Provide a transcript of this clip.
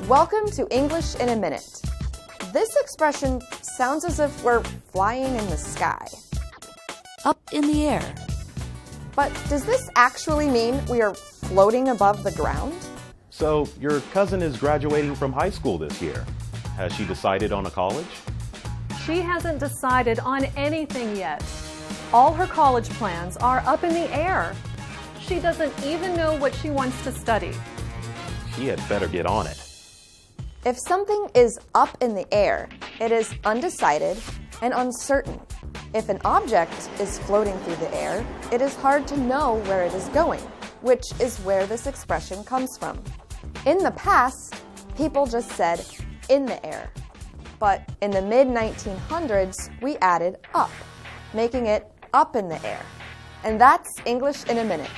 Welcome to English in a Minute. This expression sounds as if we're flying in the sky. Up in the air. But does this actually mean we are floating above the ground? So, your cousin is graduating from high school this year. Has she decided on a college? She hasn't decided on anything yet. All her college plans are up in the air. She doesn't even know what she wants to study. She had better get on it. If something is up in the air, it is undecided and uncertain. If an object is floating through the air, it is hard to know where it is going, which is where this expression comes from. In the past, people just said in the air. But in the mid-1900s, we added up, making it up in the air. And that's English in a Minute.